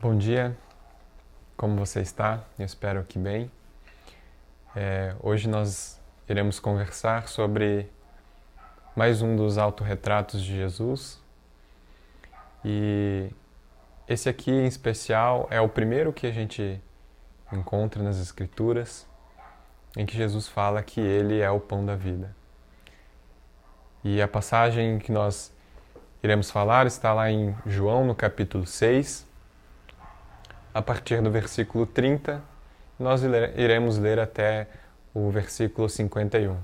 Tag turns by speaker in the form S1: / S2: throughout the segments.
S1: Bom dia, como você está? Eu espero que bem. Hoje nós iremos conversar sobre mais um dos autorretratos de Jesus. E esse aqui em especial é o primeiro que a gente encontra nas Escrituras, em que Jesus fala que Ele é o pão da vida. E a passagem que nós iremos falar está lá em João, no capítulo 6, a partir do versículo 30, nós iremos ler até o versículo 51.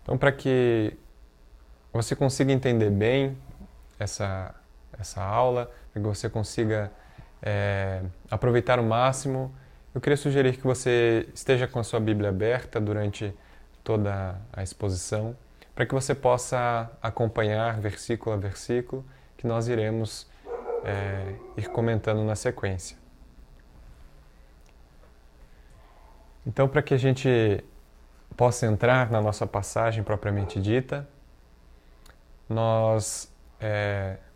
S1: Então, para que você consiga entender bem essa aula, para que você consiga aproveitar o máximo, eu queria sugerir que você esteja com a sua Bíblia aberta durante toda a exposição, para que você possa acompanhar versículo a versículo, que nós iremos ir comentando na sequência. Então, para que a gente possa entrar na nossa passagem propriamente dita, nós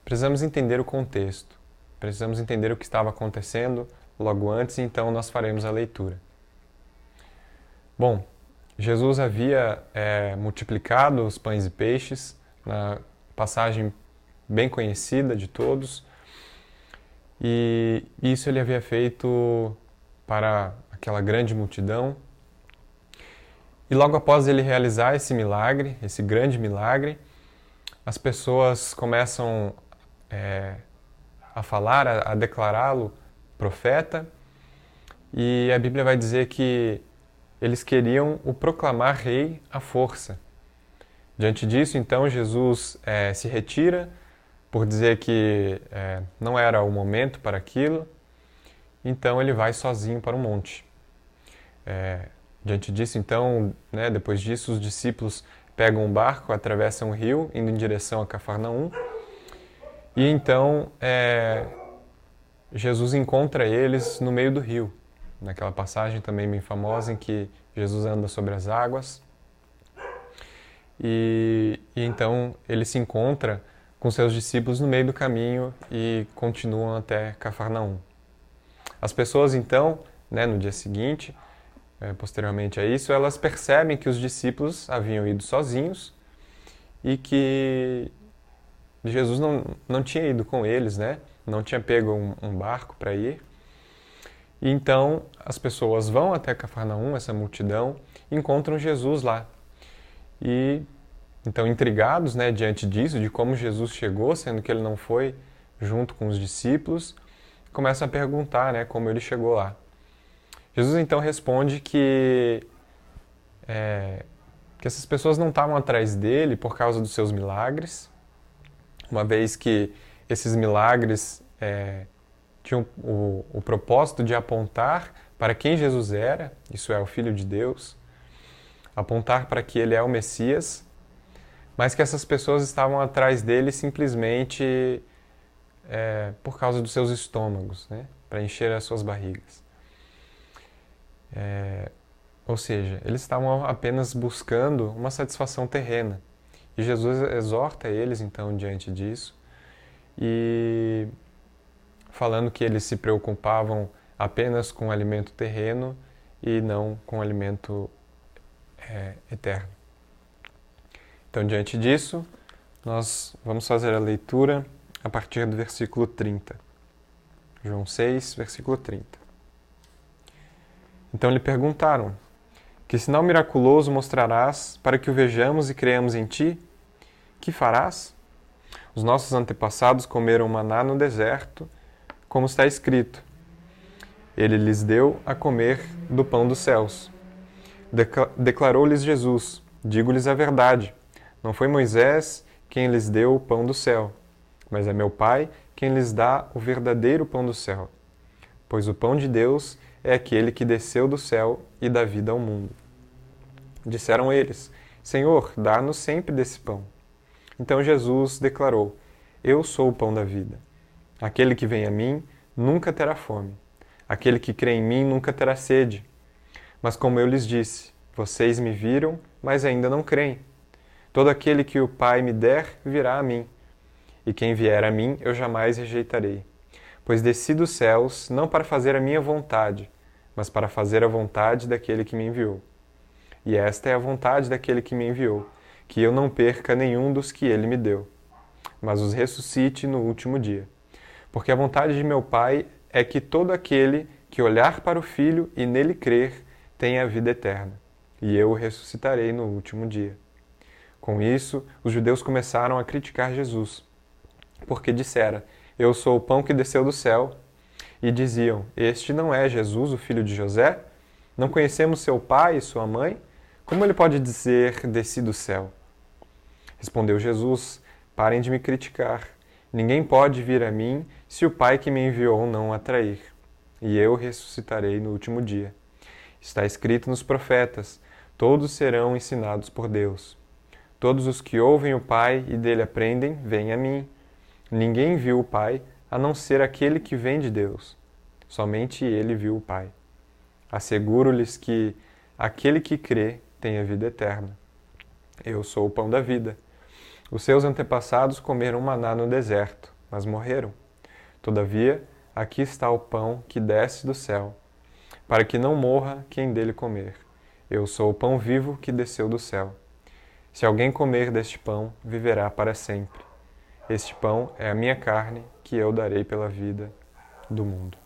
S1: precisamos entender o contexto, precisamos entender o que estava acontecendo logo antes, então nós faremos a leitura. Bom, Jesus havia multiplicado os pães e peixes, na passagem bem conhecida de todos, e isso ele havia feito para aquela grande multidão. E logo após ele realizar esse milagre, esse grande milagre, as pessoas começam a falar, a declará-lo profeta, e a Bíblia vai dizer que eles queriam o proclamar rei à força. Diante disso, então, Jesus se retira por dizer que não era o momento para aquilo, então ele vai sozinho para o monte. Diante disso, então, depois disso, os discípulos pegam um barco, atravessam o rio, indo em direção a Cafarnaum, e então Jesus encontra eles no meio do rio, naquela passagem também bem famosa em que Jesus anda sobre as águas, e então ele se encontra com seus discípulos no meio do caminho e continuam até Cafarnaum. As pessoas então, no dia seguinte, posteriormente a isso, elas percebem que os discípulos haviam ido sozinhos e que Jesus não tinha ido com eles, não tinha pego um barco para ir. E então as pessoas vão até Cafarnaum, essa multidão, e encontram Jesus lá. E então, intrigados diante disso, de como Jesus chegou, sendo que ele não foi junto com os discípulos, começam a perguntar como ele chegou lá. Jesus então responde que essas pessoas não estavam atrás dele por causa dos seus milagres, uma vez que esses milagres tinham o propósito de apontar para quem Jesus era, isso é, o Filho de Deus, apontar para que ele é o Messias, mas que essas pessoas estavam atrás dele simplesmente por causa dos seus estômagos, para encher as suas barrigas. Ou seja, eles estavam apenas buscando uma satisfação terrena. E Jesus exorta eles, então, diante disso, e falando que eles se preocupavam apenas com o alimento terreno e não com o alimento eterno. Então, diante disso, nós vamos fazer a leitura a partir do versículo 30. João 6, versículo 30. Então lhe perguntaram: que sinal miraculoso mostrarás para que o vejamos e creamos em ti? Que farás? Os nossos antepassados comeram maná no deserto, como está escrito: ele lhes deu a comer do pão dos céus. Declarou-lhes Jesus: digo-lhes a verdade. Não foi Moisés quem lhes deu o pão do céu, mas é meu Pai quem lhes dá o verdadeiro pão do céu. Pois o pão de Deus é aquele que desceu do céu e dá vida ao mundo. Disseram eles: Senhor, dá-nos sempre desse pão. Então Jesus declarou: Eu sou o pão da vida. Aquele que vem a mim nunca terá fome. Aquele que crê em mim nunca terá sede. Mas como eu lhes disse, vocês me viram, mas ainda não creem. Todo aquele que o Pai me der virá a mim, e quem vier a mim eu jamais rejeitarei. pois desci dos céus não para fazer a minha vontade, mas para fazer a vontade daquele que me enviou. E esta é a vontade daquele que me enviou, que eu não perca nenhum dos que ele me deu, mas os ressuscite no último dia. Porque a vontade de meu Pai é que todo aquele que olhar para o Filho e nele crer tenha a vida eterna, e eu o ressuscitarei no último dia. Com isso, os judeus começaram a criticar Jesus, porque dissera: Eu sou o pão que desceu do céu. E diziam: Este não é Jesus, o filho de José? Não conhecemos seu pai e sua mãe? Como ele pode dizer: Desci do céu? Respondeu Jesus: Parem de me criticar. Ninguém pode vir a mim se o Pai que me enviou não o atrair. E eu ressuscitarei no último dia. Está escrito nos profetas: Todos serão ensinados por Deus. Todos os que ouvem o Pai e dele aprendem, vêm a mim. Ninguém viu o Pai, a não ser aquele que vem de Deus. Somente ele viu o Pai. Asseguro-lhes que aquele que crê tem a vida eterna. Eu sou o pão da vida. Os seus antepassados comeram maná no deserto, mas morreram. Todavia, aqui está o pão que desce do céu, para que não morra quem dele comer. Eu sou o pão vivo que desceu do céu. Se alguém comer deste pão, viverá para sempre. Este pão é a minha carne, que eu darei pela vida do mundo.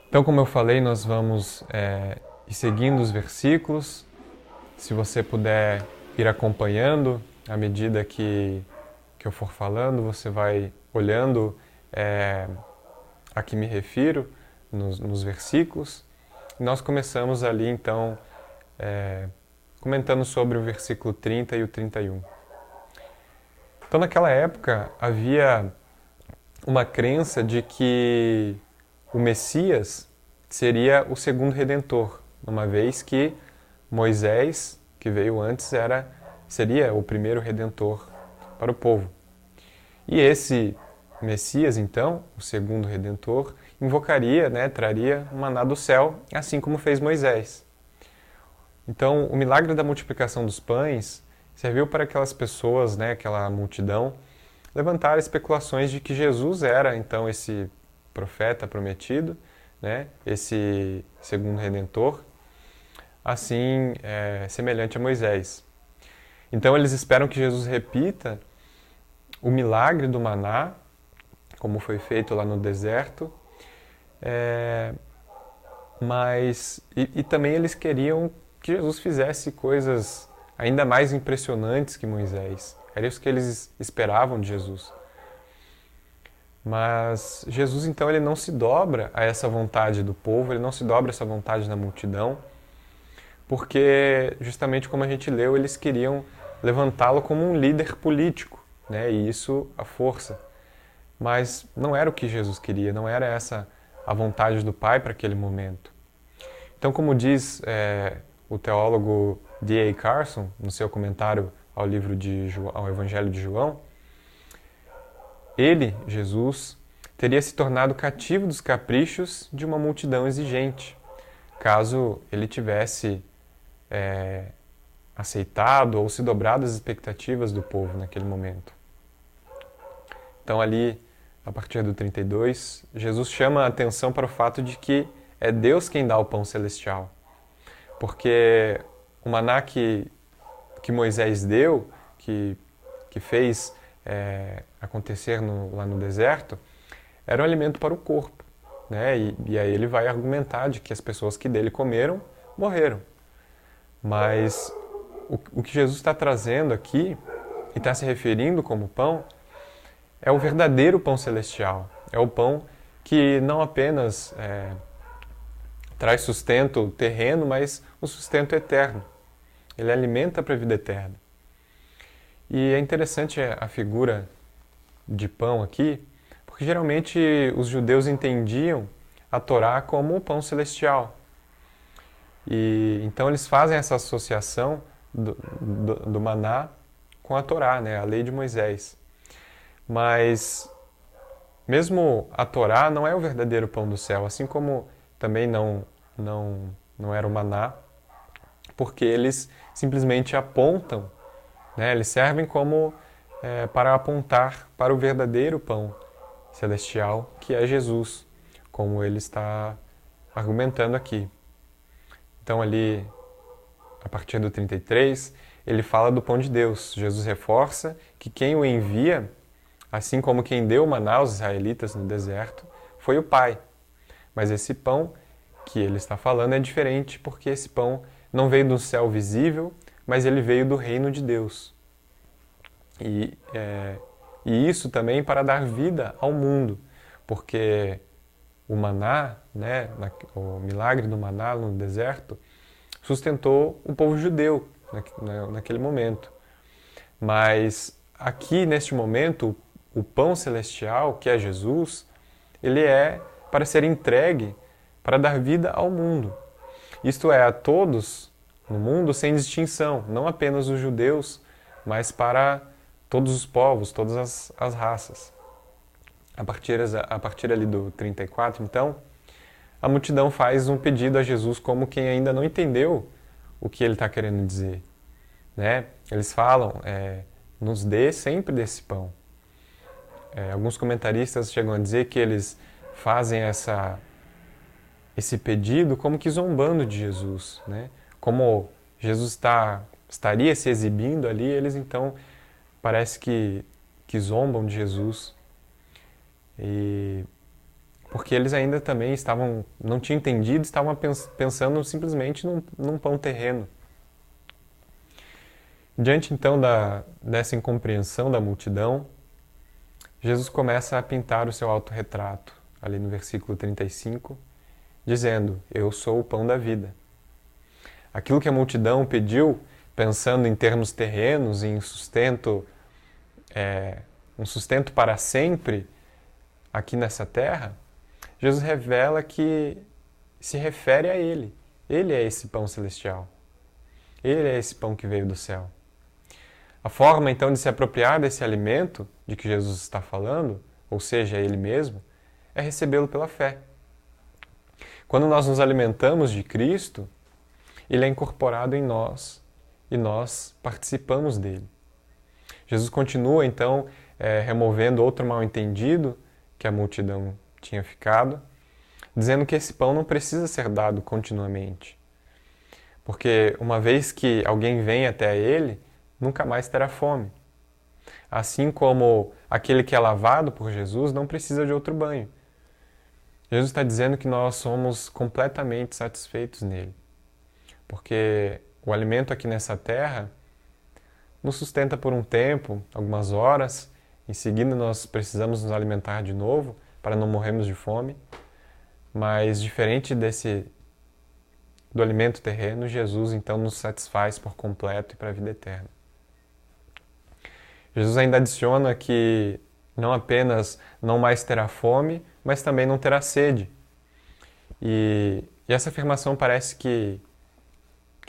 S1: Então, como eu falei, nós vamos ir seguindo os versículos. Se você puder ir acompanhando à medida que eu for falando, você vai olhando a que me refiro nos versículos. Nós começamos ali, então, comentando sobre o versículo 30 e o 31. Então, naquela época, havia uma crença de que o Messias seria o segundo Redentor, uma vez que Moisés, que veio antes, seria o primeiro Redentor para o povo. E esse Messias, então, o segundo Redentor, invocaria, traria o maná do céu, assim como fez Moisés. Então, o milagre da multiplicação dos pães serviu para aquelas pessoas, aquela multidão, levantar especulações de que Jesus era, então, esse profeta prometido, esse segundo Redentor, assim, semelhante a Moisés. Então, eles esperam que Jesus repita o milagre do maná, como foi feito lá no deserto, mas também eles queriam que Jesus fizesse coisas ainda mais impressionantes que Moisés. Era isso que eles esperavam de Jesus. Mas Jesus, então, ele não se dobra a essa vontade do povo, ele não se dobra a essa vontade da multidão, porque, justamente como a gente leu, eles queriam levantá-lo como um líder político, e isso a força. Mas não era o que Jesus queria, não era essa a vontade do Pai para aquele momento. Então, como diz o teólogo D.A. Carson, no seu comentário ao Evangelho de João, ele, Jesus, teria se tornado cativo dos caprichos de uma multidão exigente, caso ele tivesse aceitado ou se dobrado às expectativas do povo naquele momento. Então, ali, a partir do 32, Jesus chama a atenção para o fato de que é Deus quem dá o pão celestial. Porque o maná que Moisés deu, que fez acontecer lá no deserto, era um alimento para o corpo. E aí ele vai argumentar de que as pessoas que dele comeram, morreram. Mas o que Jesus está trazendo aqui, e está se referindo como pão, é o verdadeiro pão celestial. É o pão que não apenas traz sustento terreno, mas o sustento eterno. Ele alimenta para a vida eterna. E é interessante a figura de pão aqui, porque geralmente os judeus entendiam a Torá como o pão celestial. E então eles fazem essa associação do maná com a Torá, a lei de Moisés. Mas mesmo a Torá não é o verdadeiro pão do céu, assim como também não era o maná, porque eles simplesmente apontam, eles servem como para apontar para o verdadeiro pão, celestial, que é Jesus, como ele está argumentando aqui. Então ali, a partir do 33, ele fala do pão de Deus. Jesus reforça que quem o envia, assim como quem deu o maná aos israelitas no deserto, foi o Pai. Mas esse pão que ele está falando é diferente, porque esse pão não veio do céu visível, mas ele veio do reino de Deus. E isso também para dar vida ao mundo, porque o maná, né, o milagre do maná no deserto, sustentou o povo judeu naquele momento. Mas aqui, neste momento, o pão celestial, que é Jesus, ele é para ser entregue para dar vida ao mundo. Isto é, a todos no mundo sem distinção, não apenas os judeus, mas para todos os povos, todas as raças. A partir ali do 34, então, a multidão faz um pedido a Jesus como quem ainda não entendeu o que ele está querendo dizer. Né? Eles falam, nos dê sempre desse pão. Alguns comentaristas chegam a dizer que eles fazem esse pedido como que zombando de Jesus. Né? Como Jesus estaria se exibindo ali, eles então parece que zombam de Jesus. Porque eles ainda também não tinham entendido, estavam pensando simplesmente num pão terreno. Diante então dessa incompreensão da multidão, Jesus começa a pintar o seu autorretrato, ali no versículo 35, dizendo: Eu sou o pão da vida. Aquilo que a multidão pediu, pensando em termos terrenos, em sustento, um sustento para sempre aqui nessa terra, Jesus revela que se refere a Ele. Ele é esse pão celestial. Ele é esse pão que veio do céu. A forma, então, de se apropriar desse alimento de que Jesus está falando, ou seja, Ele mesmo, é recebê-lo pela fé. Quando nós nos alimentamos de Cristo, Ele é incorporado em nós e nós participamos dele. Jesus continua, então, removendo outro mal-entendido que a multidão tinha ficado, dizendo que esse pão não precisa ser dado continuamente. Porque uma vez que alguém vem até ele, nunca mais terá fome. Assim como aquele que é lavado por Jesus não precisa de outro banho. Jesus está dizendo que nós somos completamente satisfeitos nele. Porque o alimento aqui nessa terra nos sustenta por um tempo, algumas horas, em seguida nós precisamos nos alimentar de novo para não morrermos de fome. Mas diferente do alimento terreno, Jesus então nos satisfaz por completo e para a vida eterna. Jesus ainda adiciona que não apenas não mais terá fome, mas também não terá sede. E essa afirmação parece que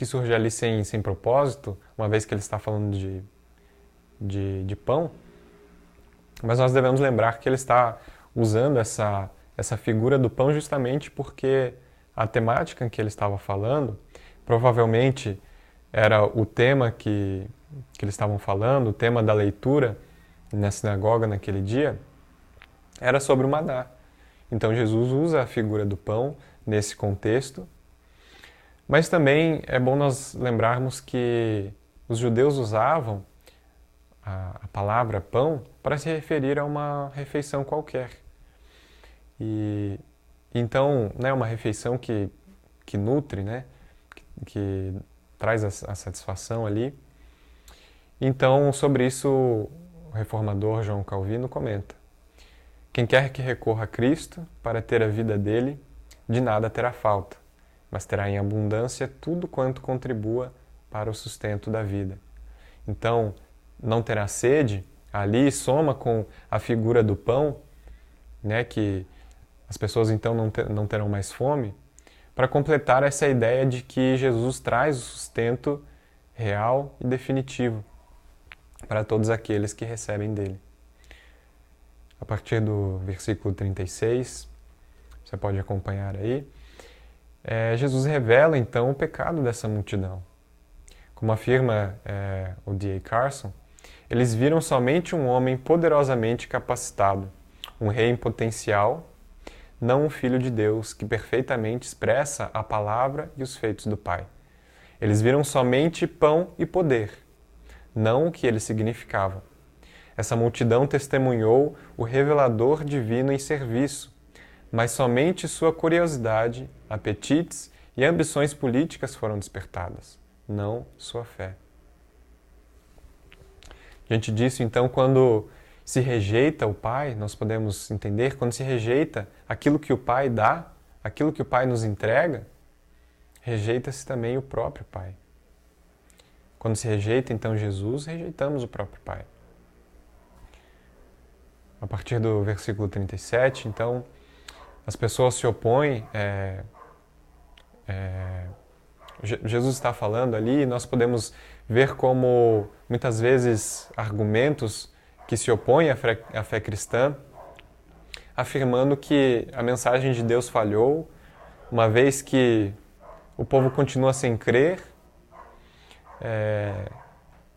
S1: surge ali sem propósito, uma vez que ele está falando de pão, mas nós devemos lembrar que ele está usando essa figura do pão justamente porque a temática em que ele estava falando provavelmente era o tema que eles estavam falando, o tema da leitura na sinagoga naquele dia, era sobre o maná. Então Jesus usa a figura do pão nesse contexto, mas também é bom nós lembrarmos que os judeus usavam a palavra pão para se referir a uma refeição qualquer. E então, né, uma refeição que nutre, né, que traz a satisfação ali. Então, sobre isso, o reformador João Calvino comenta: quem quer que recorra a Cristo para ter a vida dele, de nada terá falta, mas terá em abundância tudo quanto contribua para o sustento da vida. Então, não terá sede, ali soma com a figura do pão, né, que as pessoas então não terão mais fome, para completar essa ideia de que Jesus traz o sustento real e definitivo para todos aqueles que recebem dele. A partir do versículo 36, você pode acompanhar aí, Jesus revela então o pecado dessa multidão. Como afirma o D.A. Carson, eles viram somente um homem poderosamente capacitado, um rei em potencial, não um filho de Deus que perfeitamente expressa a palavra e os feitos do Pai. Eles viram somente pão e poder, não o que ele significava. Essa multidão testemunhou o revelador divino em serviço, mas somente sua curiosidade, apetites e ambições políticas foram despertadas, não sua fé. Diante disso, então, quando se rejeita o Pai, nós podemos entender, quando se rejeita aquilo que o Pai dá, aquilo que o Pai nos entrega, rejeita-se também o próprio Pai. Quando se rejeita, então, Jesus, rejeitamos o próprio Pai. A partir do versículo 37, então, as pessoas se opõem, Jesus está falando ali, e nós podemos ver como, muitas vezes, argumentos que se opõem à fé cristã, afirmando que a mensagem de Deus falhou, uma vez que o povo continua sem crer.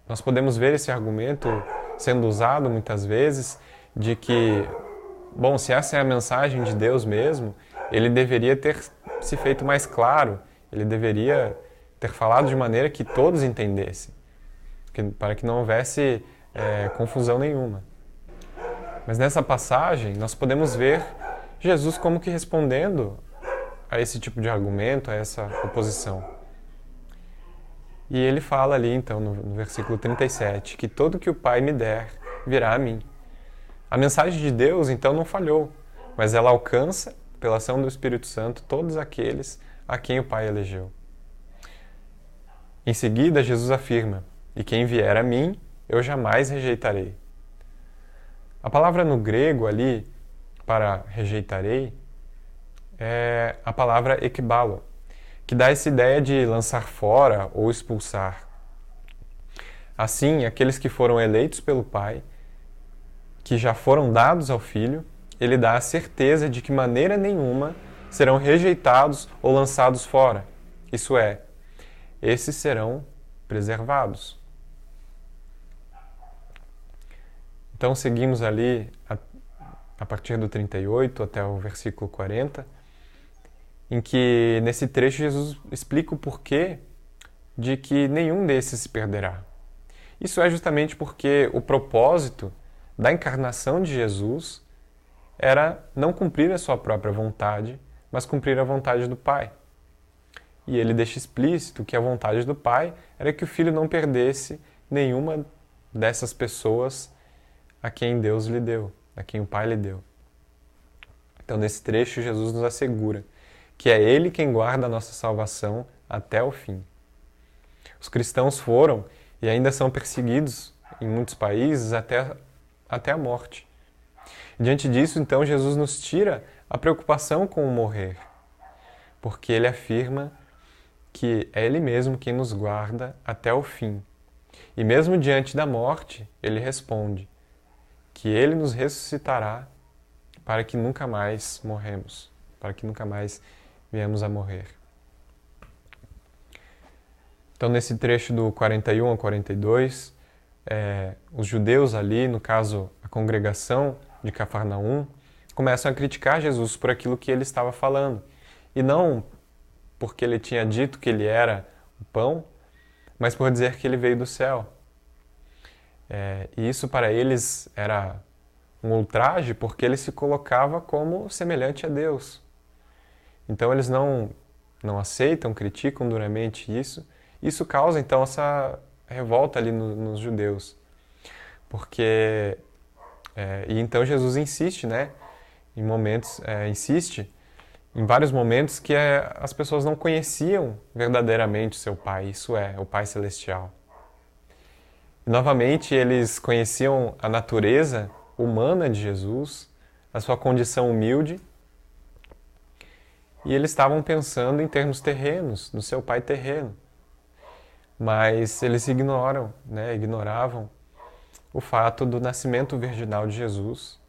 S1: Nós podemos ver esse argumento sendo usado muitas vezes, de que, bom, se essa é a mensagem de Deus mesmo, ele deveria ter se feito mais claro, ele deveria ter falado de maneira que todos entendessem, para que não houvesse confusão nenhuma. Mas nessa passagem nós podemos ver Jesus como que respondendo a esse tipo de argumento, a essa oposição. E ele fala ali então no versículo 37, que todo que o Pai me der virá a mim. A mensagem de Deus então não falhou, mas ela alcança, pela ação do Espírito Santo, todos aqueles a quem o Pai elegeu. Em seguida, Jesus afirma, e quem vier a mim, eu jamais rejeitarei. A palavra no grego ali, para rejeitarei, é a palavra ekbalo, que dá essa ideia de lançar fora ou expulsar. Assim, aqueles que foram eleitos pelo Pai, que já foram dados ao Filho, ele dá a certeza de que maneira nenhuma serão rejeitados ou lançados fora. Isso é, esses serão preservados. Então seguimos ali a partir do 38 até o versículo 40, em que nesse trecho Jesus explica o porquê de que nenhum desses se perderá. Isso é justamente porque o propósito da encarnação de Jesus era não cumprir a sua própria vontade, mas cumprir a vontade do Pai. E ele deixa explícito que a vontade do Pai era que o Filho não perdesse nenhuma dessas pessoas a quem Deus lhe deu, a quem o Pai lhe deu. Então, nesse trecho, Jesus nos assegura que é Ele quem guarda a nossa salvação até o fim. Os cristãos foram e ainda são perseguidos em muitos países até a morte. Diante disso, então, Jesus nos tira a preocupação com o morrer, porque Ele afirma que é Ele mesmo quem nos guarda até o fim. E mesmo diante da morte, Ele responde que Ele nos ressuscitará para que nunca mais morremos, para que nunca mais viemos a morrer. Então, nesse trecho do 41 ao 42, os judeus ali, no caso a congregação de Cafarnaum, começam a criticar Jesus por aquilo que ele estava falando. E não porque ele tinha dito que ele era o pão, mas por dizer que ele veio do céu. E isso para eles era um ultraje, porque ele se colocava como semelhante a Deus. Então eles não aceitam, criticam duramente isso. Isso causa então essa revolta ali nos judeus. E então Jesus insiste, insiste em vários momentos que as pessoas não conheciam verdadeiramente o seu Pai, isso é, o Pai Celestial. E, novamente, eles conheciam a natureza humana de Jesus, a sua condição humilde, e eles estavam pensando em termos terrenos, no seu Pai terreno. Mas eles ignoravam o fato do nascimento virginal de Jesus,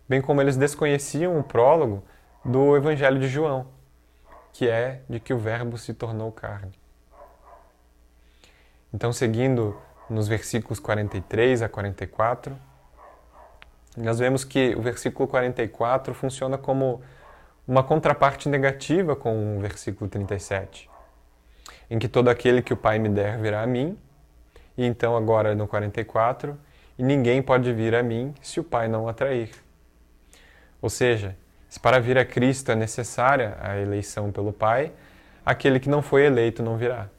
S1: bem como eles desconheciam o prólogo do Evangelho de João, que é de que o Verbo se tornou carne. Então, seguindo nos versículos 43 a 44, nós vemos que o versículo 44 funciona como uma contraparte negativa com o versículo 37, em que todo aquele que o Pai me der virá a mim, e então agora no 44, e ninguém pode vir a mim se o Pai não o atrair. Ou seja, se para vir a Cristo é necessária a eleição pelo Pai, aquele que não foi eleito não virá.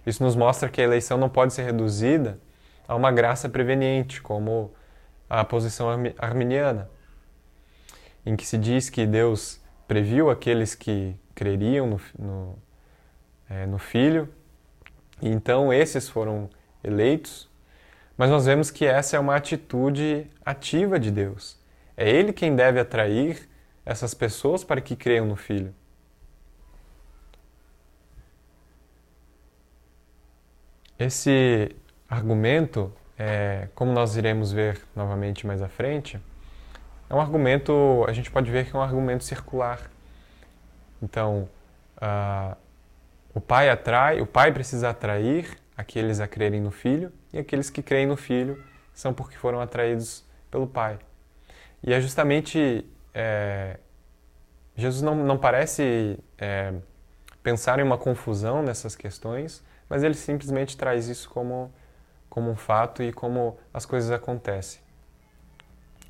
S1: Isso nos mostra que a eleição não pode ser reduzida a uma graça preveniente, como a posição arminiana, em que se diz que Deus previu aqueles que creriam no Filho, e então esses foram eleitos, mas nós vemos que essa é uma atitude ativa de Deus. É Ele quem deve atrair essas pessoas para que creiam no Filho. Esse argumento, como nós iremos ver novamente mais à frente, é um argumento, a gente pode ver que é um argumento circular. Então, o Pai precisa atrair aqueles a crerem no Filho, e aqueles que creem no Filho são porque foram atraídos pelo Pai. E é justamente, Jesus não parece pensar em uma confusão nessas questões, mas ele simplesmente traz isso como um fato e como as coisas acontecem.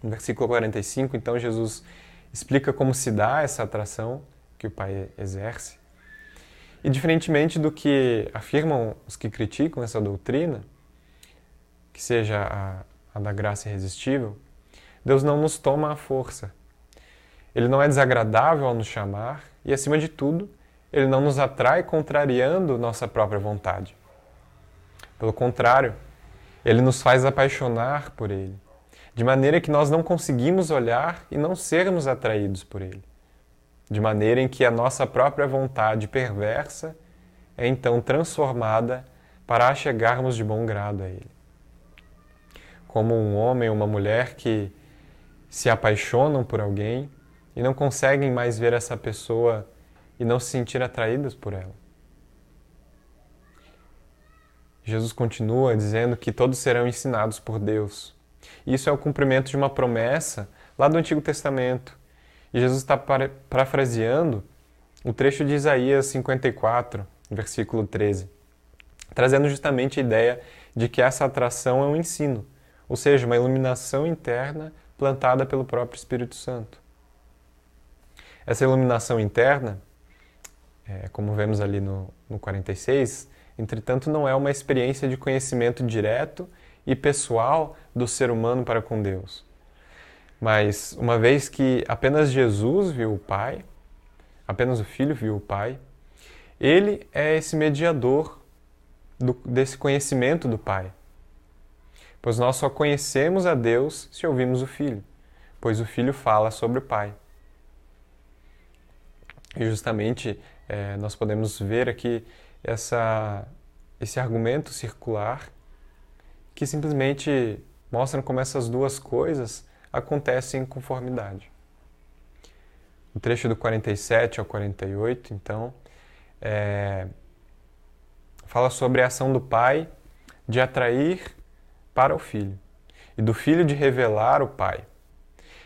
S1: No versículo 45, então, Jesus explica como se dá essa atração que o Pai exerce. E diferentemente do que afirmam os que criticam essa doutrina, que seja a da graça irresistível, Deus não nos toma à força. Ele não é desagradável ao nos chamar e, acima de tudo, Ele não nos atrai contrariando nossa própria vontade. Pelo contrário, Ele nos faz apaixonar por Ele, de maneira que nós não conseguimos olhar e não sermos atraídos por Ele. De maneira em que a nossa própria vontade perversa é então transformada para chegarmos de bom grado a Ele. Como um homem ou uma mulher que se apaixonam por alguém e não conseguem mais ver essa pessoa e não se sentir atraídos por ela. Jesus continua dizendo que todos serão ensinados por Deus. Isso é o cumprimento de uma promessa lá do Antigo Testamento. E Jesus está parafraseando o trecho de Isaías 54, versículo 13, trazendo justamente a ideia de que essa atração é um ensino, ou seja, uma iluminação interna plantada pelo próprio Espírito Santo. Essa iluminação interna, como vemos ali no 46, entretanto, não é uma experiência de conhecimento direto e pessoal do ser humano para com Deus. Mas, uma vez que apenas Jesus viu o Pai, apenas o Filho viu o Pai, Ele é esse mediador desse conhecimento do Pai. Pois nós só conhecemos a Deus se ouvimos o Filho, pois o Filho fala sobre o Pai. E justamente nós podemos ver aqui esse argumento circular que simplesmente mostra como essas duas coisas acontecem em conformidade. O trecho do 47 ao 48, então, fala sobre a ação do Pai de atrair para o Filho e do Filho de revelar o Pai.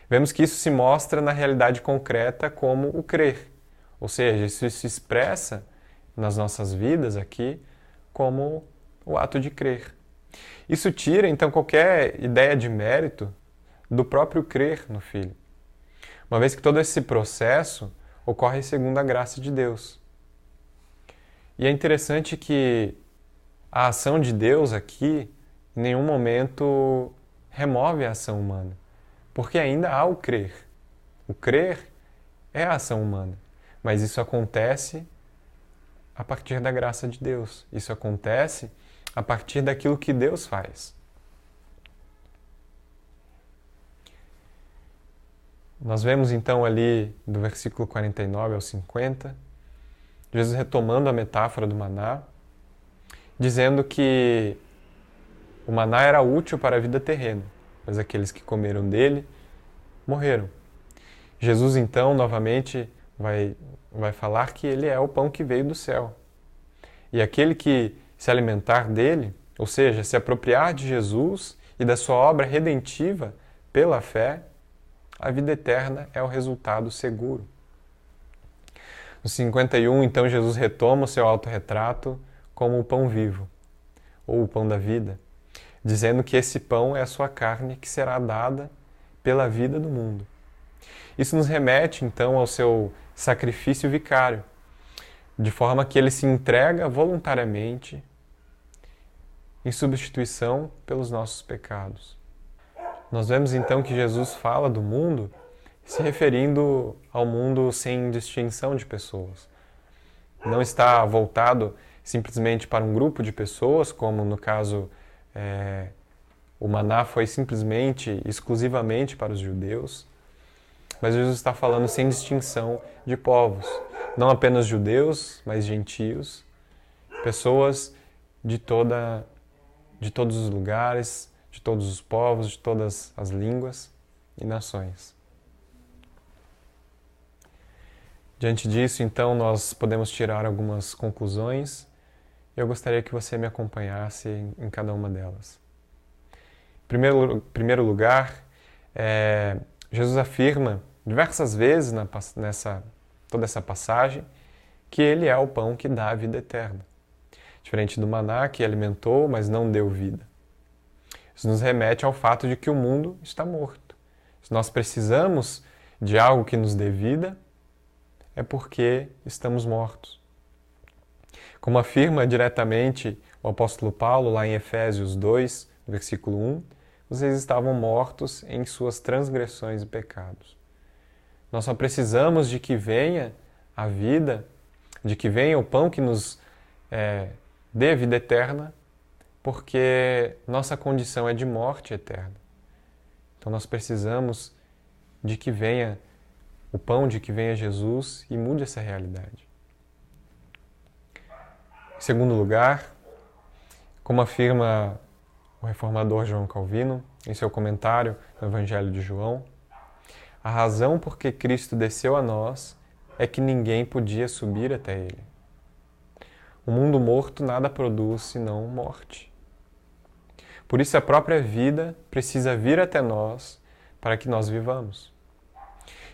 S1: Vemos que isso se mostra na realidade concreta como o crer. Ou seja, isso se expressa nas nossas vidas aqui como o ato de crer. Isso tira, então, qualquer ideia de mérito do próprio crer no Filho, uma vez que todo esse processo ocorre segundo a graça de Deus. E é interessante que a ação de Deus aqui, em nenhum momento, remove a ação humana, porque ainda há o crer. O crer é a ação humana. Mas isso acontece a partir da graça de Deus. Isso acontece a partir daquilo que Deus faz. Nós vemos então ali do versículo 49 ao 50, Jesus retomando a metáfora do maná, dizendo que o maná era útil para a vida terrena, mas aqueles que comeram dele morreram. Jesus então novamente vai falar que ele é o pão que veio do céu. E aquele que se alimentar dele, ou seja, se apropriar de Jesus e da sua obra redentiva pela fé, a vida eterna é o resultado seguro. No 51, então, Jesus retoma o seu autorretrato como o pão vivo, ou o pão da vida, dizendo que esse pão é a sua carne que será dada pela vida do mundo. Isso nos remete, então, ao seu sacrifício vicário, de forma que ele se entrega voluntariamente em substituição pelos nossos pecados. Nós vemos, então, que Jesus fala do mundo se referindo ao mundo sem distinção de pessoas. Não está voltado simplesmente para um grupo de pessoas, como no caso o maná foi simplesmente, exclusivamente para os judeus, mas Jesus está falando sem distinção de povos, não apenas judeus, mas gentios, pessoas de todos os lugares, de todos os povos, de todas as línguas e nações. Diante disso, então, nós podemos tirar algumas conclusões. Eu gostaria que você me acompanhasse em cada uma delas. Em primeiro lugar, Jesus afirma diversas vezes toda essa passagem que Ele é o pão que dá a vida eterna. Diferente do maná, que alimentou, mas não deu vida. Isso nos remete ao fato de que o mundo está morto. Se nós precisamos de algo que nos dê vida, é porque estamos mortos. Como afirma diretamente o apóstolo Paulo lá em Efésios 2, versículo 1, vocês estavam mortos em suas transgressões e pecados. Nós só precisamos de que venha a vida, de que venha o pão que nos dê vida eterna, porque nossa condição é de morte eterna. Então nós precisamos de que venha o pão, de que venha Jesus e mude essa realidade. Em segundo lugar, como afirma o reformador João Calvino em seu comentário no Evangelho de João, a razão por que Cristo desceu a nós é que ninguém podia subir até Ele. O mundo morto nada produz senão morte. Por isso a própria vida precisa vir até nós para que nós vivamos.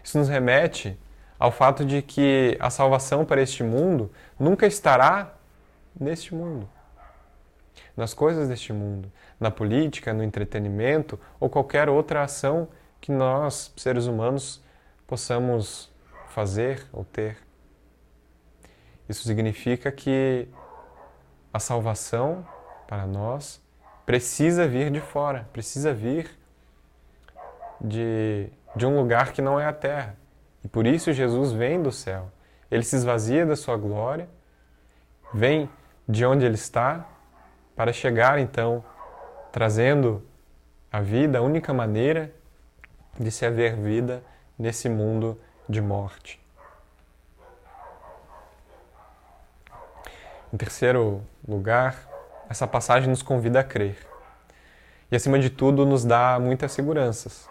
S1: Isso nos remete ao fato de que a salvação para este mundo nunca estará neste mundo, nas coisas deste mundo, na política, no entretenimento ou qualquer outra ação que nós, seres humanos, possamos fazer ou ter. Isso significa que a salvação para nós precisa vir de fora, precisa vir de um lugar que não é a terra. E por isso Jesus vem do céu. Ele se esvazia da sua glória, vem de onde ele está, para chegar então trazendo a vida, a única maneira de se haver vida nesse mundo de morte. Em terceiro lugar, essa passagem nos convida a crer. E acima de tudo nos dá muitas seguranças.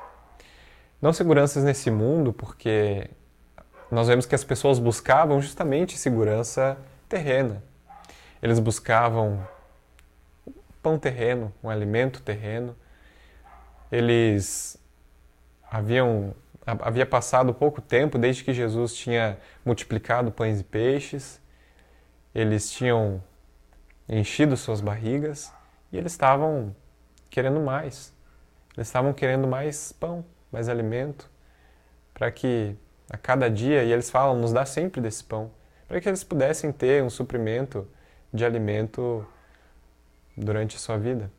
S1: Não seguranças nesse mundo, porque nós vemos que as pessoas buscavam justamente segurança terrena. Eles buscavam pão terreno, um alimento terreno. Havia passado pouco tempo desde que Jesus tinha multiplicado pães e peixes. Eles tinham enchido suas barrigas e eles estavam querendo mais. Eles estavam querendo mais pão, mais alimento, para que a cada dia, e eles falam, nos dá sempre desse pão, para que eles pudessem ter um suprimento de alimento durante a sua vida.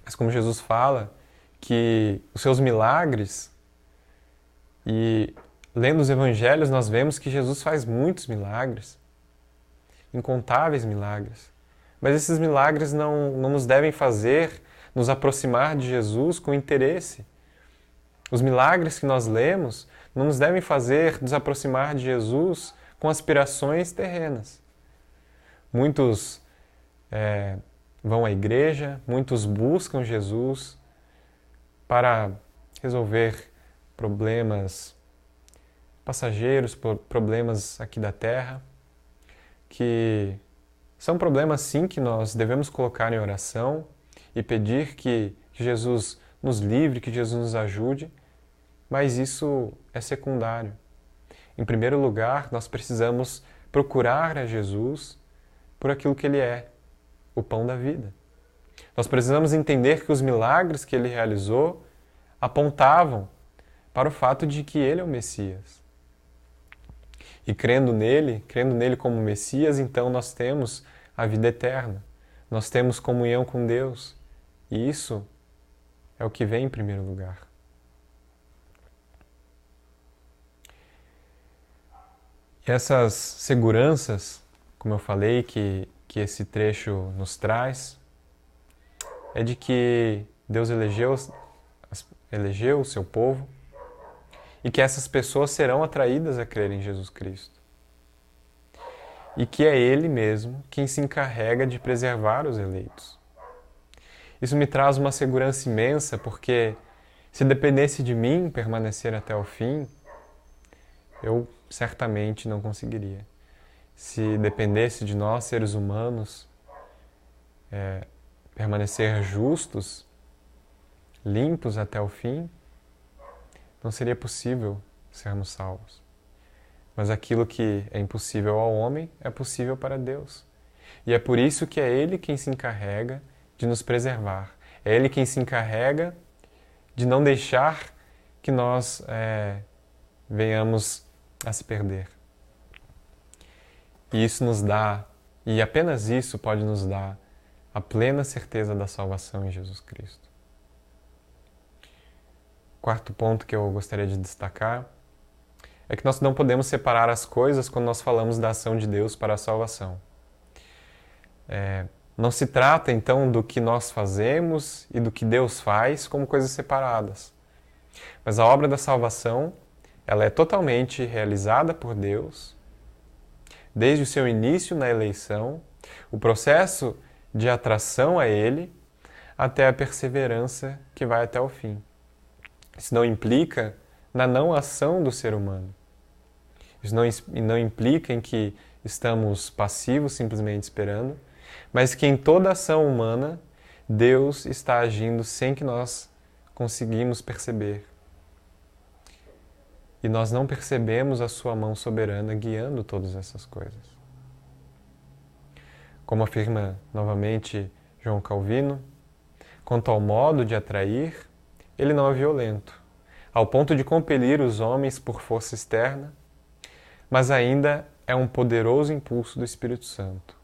S1: Mas como Jesus fala que os seus milagres, e lendo os evangelhos nós vemos que Jesus faz muitos milagres, incontáveis milagres, mas esses milagres não nos devem fazer nos aproximar de Jesus com interesse. Os milagres que nós lemos não nos devem fazer nos aproximar de Jesus com aspirações terrenas. Muitos vão à igreja, muitos buscam Jesus para resolver problemas passageiros, problemas aqui da terra, que são problemas sim que nós devemos colocar em oração e pedir que Jesus nos livre, que Jesus nos ajude, mas isso é secundário. Em primeiro lugar, nós precisamos procurar a Jesus por aquilo que Ele é, o pão da vida. Nós precisamos entender que os milagres que Ele realizou apontavam para o fato de que Ele é o Messias. E crendo nele como Messias, então nós temos a vida eterna. Nós temos comunhão com Deus. E isso é o que vem em primeiro lugar. E essas seguranças, como eu falei, que esse trecho nos traz, é de que Deus elegeu o seu povo e que essas pessoas serão atraídas a crer em Jesus Cristo. E que é Ele mesmo quem se encarrega de preservar os eleitos. Isso me traz uma segurança imensa, porque se dependesse de mim permanecer até o fim, eu certamente não conseguiria. Se dependesse de nós, seres humanos, permanecer justos, limpos até o fim, não seria possível sermos salvos. Mas aquilo que é impossível ao homem é possível para Deus. E é por isso que é Ele quem se encarrega de nos preservar. É Ele quem se encarrega de não deixar que nós venhamos a se perder. E isso nos dá, e apenas isso pode nos dar, a plena certeza da salvação em Jesus Cristo. Quarto ponto que eu gostaria de destacar é que nós não podemos separar as coisas quando nós falamos da ação de Deus para a salvação. Não se trata, então, do que nós fazemos e do que Deus faz como coisas separadas. Mas a obra da salvação, ela é totalmente realizada por Deus, desde o seu início na eleição, o processo de atração a Ele, até a perseverança que vai até o fim. Isso não implica na não ação do ser humano. Isso não implica em que estamos passivos, simplesmente esperando, mas que em toda ação humana, Deus está agindo sem que nós conseguimos perceber. E nós não percebemos a sua mão soberana guiando todas essas coisas. Como afirma novamente João Calvino, quanto ao modo de atrair, ele não é violento, ao ponto de compelir os homens por força externa, mas ainda é um poderoso impulso do Espírito Santo,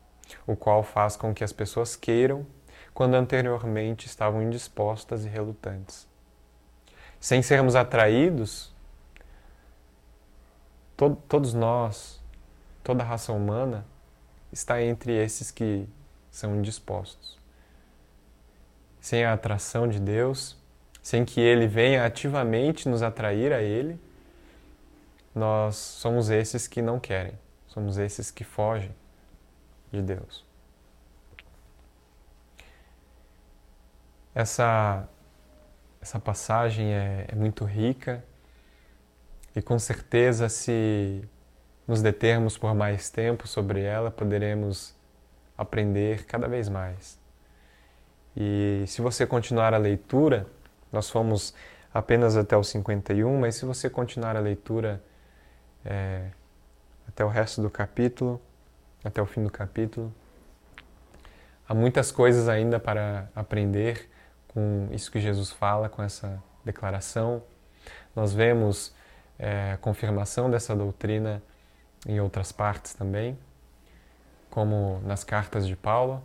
S1: o qual faz com que as pessoas queiram quando anteriormente estavam indispostas e relutantes. Sem sermos atraídos, todos nós, toda a raça humana, está entre esses que são indispostos. Sem a atração de Deus, sem que Ele venha ativamente nos atrair a Ele, nós somos esses que não querem, somos esses que fogem de Deus. Essa passagem é muito rica e com certeza, se nos determos por mais tempo sobre ela, poderemos aprender cada vez mais. E se você continuar a leitura, nós fomos apenas até o 51, mas se você continuar a leitura até o resto do capítulo, até o fim do capítulo, há muitas coisas ainda para aprender com isso que Jesus fala, com essa declaração. Nós vemos a confirmação dessa doutrina em outras partes também, como nas cartas de Paulo.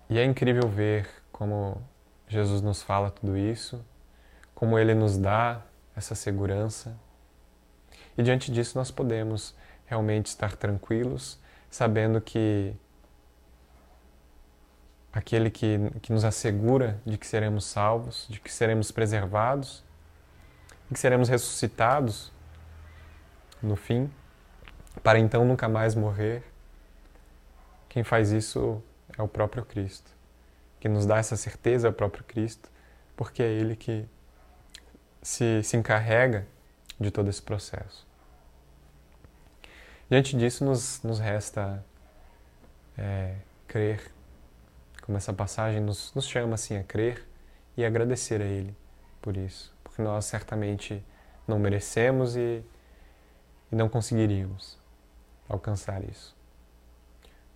S1: E é incrível ver como Jesus nos fala tudo isso, como Ele nos dá essa segurança. E diante disso nós podemos realmente estar tranquilos, sabendo que aquele que nos assegura de que seremos salvos, de que seremos preservados, de que seremos ressuscitados no fim, para então nunca mais morrer. Quem faz isso é o próprio Cristo. Quem nos dá essa certeza é o próprio Cristo, porque é Ele que se encarrega de todo esse processo. Diante disso, nos resta crer, como essa passagem nos chama assim a crer e agradecer a Ele por isso, porque nós certamente não merecemos e não conseguiríamos alcançar isso.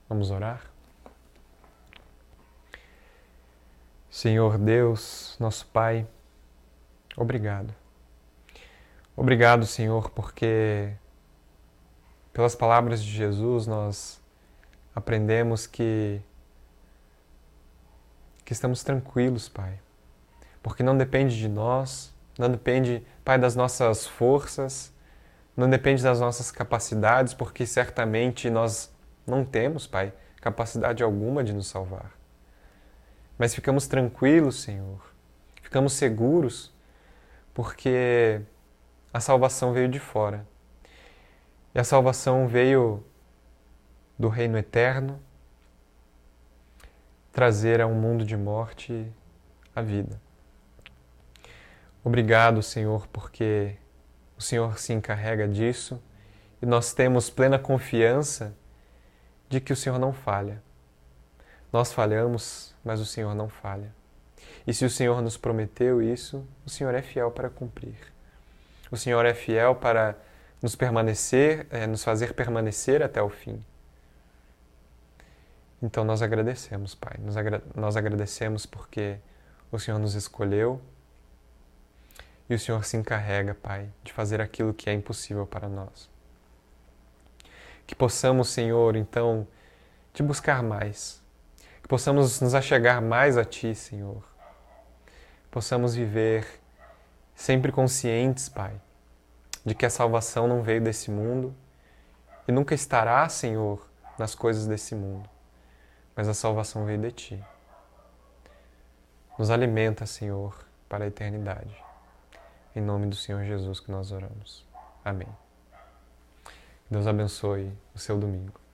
S1: Vamos orar? Senhor Deus, nosso Pai, obrigado. Obrigado, Senhor, porque pelas palavras de Jesus nós aprendemos que estamos tranquilos, Pai. Porque não depende de nós, não depende, Pai, das nossas forças, não depende das nossas capacidades, porque certamente nós não temos, Pai, capacidade alguma de nos salvar. Mas ficamos tranquilos, Senhor, ficamos seguros, porque a salvação veio de fora. E a salvação veio do reino eterno, trazer a um mundo de morte a vida. Obrigado, Senhor, porque o Senhor se encarrega disso e nós temos plena confiança de que o Senhor não falha. Nós falhamos, mas o Senhor não falha. E se o Senhor nos prometeu isso, o Senhor é fiel para cumprir. O Senhor é fiel para nos fazer permanecer até o fim. Então nós agradecemos, Pai. Nós agradecemos porque o Senhor nos escolheu e o Senhor se encarrega, Pai, de fazer aquilo que é impossível para nós. Que possamos, Senhor, então, te buscar mais. Que possamos nos achegar mais a Ti, Senhor. Possamos viver sempre conscientes, Pai, de que a salvação não veio desse mundo e nunca estará, Senhor, nas coisas desse mundo. Mas a salvação veio de Ti. Nos alimenta, Senhor, para a eternidade. Em nome do Senhor Jesus que nós oramos. Amém. Deus abençoe o seu domingo.